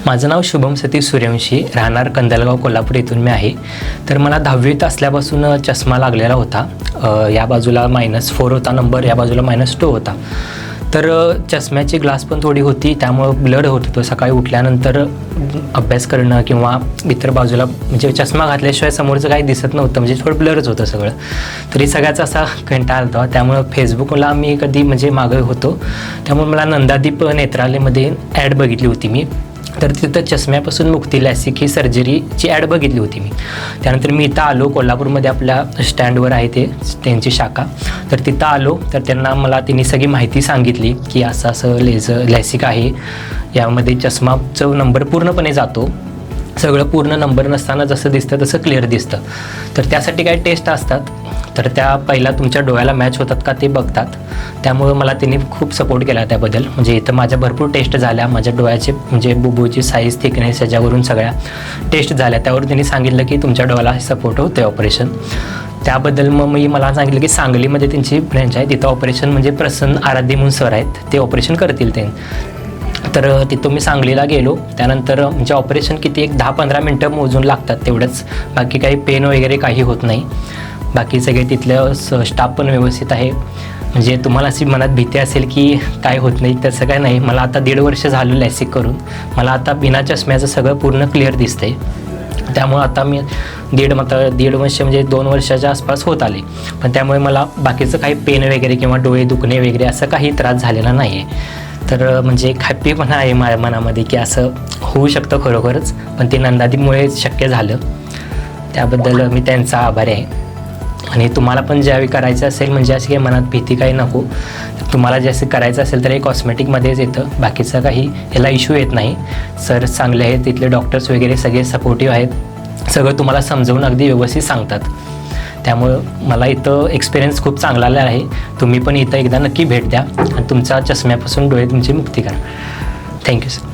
माझं नाव शुभम सतीश सूर्यवंशी, राहणार कंदलगाव, कोल्हापूर येथून मी आहे. तर मला 10वीत असल्यापासून चष्मा लागलेला होता. या बाजूला -4 होता नंबर, या बाजूला -2 होता. तर चष्म्याची ग्लास पण थोडी होती, त्यामुळं ब्लर होत होतं. सकाळी उठल्यानंतर अभ्यास करणं किंवा इतर बाजूला म्हणजे चष्मा घातल्याशिवाय समोरचं काही दिसत नव्हतं, म्हणजे थोडं ब्लरच होतं सगळं. तरी सगळ्याचा असा कंटाळा आला होता. त्यामुळं फेसबुकला मी कधी म्हणजे मागं होतो, त्यामुळे मला नंदादीप नेत्रालयमध्ये ॲड बघितली होती मी. तर तिथं चष्म्यापासून मुक्ती लॅसिक ही सर्जरीची ॲड बघितली होती मी. त्यानंतर मी इथं आलो, कोल्हापूरमध्ये आपल्या स्टँडवर आहे ते त्यांची शाखा. तर तिथं आलो तर त्यांनी सगळी माहिती सांगितली की असं असं लॅसिक आहे, यामध्ये चष्माचं नंबर पूर्णपणे जातो. सगळं पूर्ण नंबर नसताना जसं दिसतं तसं क्लिअर दिसतं. तर त्यासाठी काही टेस्ट असतात, तर त्या पहिला तुमच्या डोळ्याला मॅच होतात का ते बघतात. त्यामुळं मला त्यांनी खूप सपोर्ट केला त्याबद्दल. म्हणजे इथं माझ्या भरपूर टेस्ट झाल्या, माझ्या डोळ्याचे म्हणजे बुबूची साईज, थिकनेस याच्यावरून सगळ्या टेस्ट झाल्या. त्यावर त्यांनी सांगितलं की तुमच्या डोळ्याला सपोर्ट होतं ऑपरेशन. त्याबद्दल मग मला सांगितलं की सांगलीमध्ये त्यांची ब्रँच आहे, तिथं ऑपरेशन म्हणजे प्रसन्न आराध्य म्हणून सर आहेत, ते ऑपरेशन करतील ते. तर तिथं मी सांगलीला गेलो. त्यानंतर म्हणजे ऑपरेशन किती 10-15 मिनटं मोजून लागतात तेवढंच, बाकी काही पेन वगैरे काही होत नाही. बाकी सगळे तिथलं स्टाफ पण व्यवस्थित आहे. म्हणजे तुम्हाला अशी मनात भीती असेल की काय होत नाही, तसं काय नाही. मला आता 1.5 वर्ष झालं लॅसिक करून. मला आता बिना चष्म्याचं सगळं पूर्ण क्लिअर दिसतंय. त्यामुळं आता मी 1.5 वर्ष म्हणजे 2 वर्षाच्या आसपास होत आले. पण त्यामुळे मला बाकीचं काही पेन वगैरे किंवा डोळे दुखणे वगैरे असं काही त्रास झालेला नाही आहे. तर म्हणजे एक हॅप्पीपणा आहे माझ्या मनामध्ये की असं होऊ शकतं खरोखरच, पण ते नंदादीपमुळे शक्य झालं. त्याबद्दल मी त्यांचा आभारी आहे. आणि तुम्हाला पण ज्यावेळी करायचं असेल, म्हणजे अशी काही मनात भीती काही नको. तुम्हाला जे असं करायचं असेल तर हे कॉस्मेटिकमध्येच येतं, बाकीचं काही याला इश्यू येत नाही. सर चांगले आहेत, तिथले डॉक्टर्स वगैरे सगळे सपोर्टिव्ह आहेत, सगळं तुम्हाला समजावून अगदी व्यवस्थित सांगतात. त्यामुळं मला इथं एक्सपिरियन्स खूप चांगला आला आहे. तुम्ही पण इथं एकदा नक्की भेट द्या आणि तुमच्या चष्म्यापासून डोळे तुमची मुक्ती करा. Thank you sir.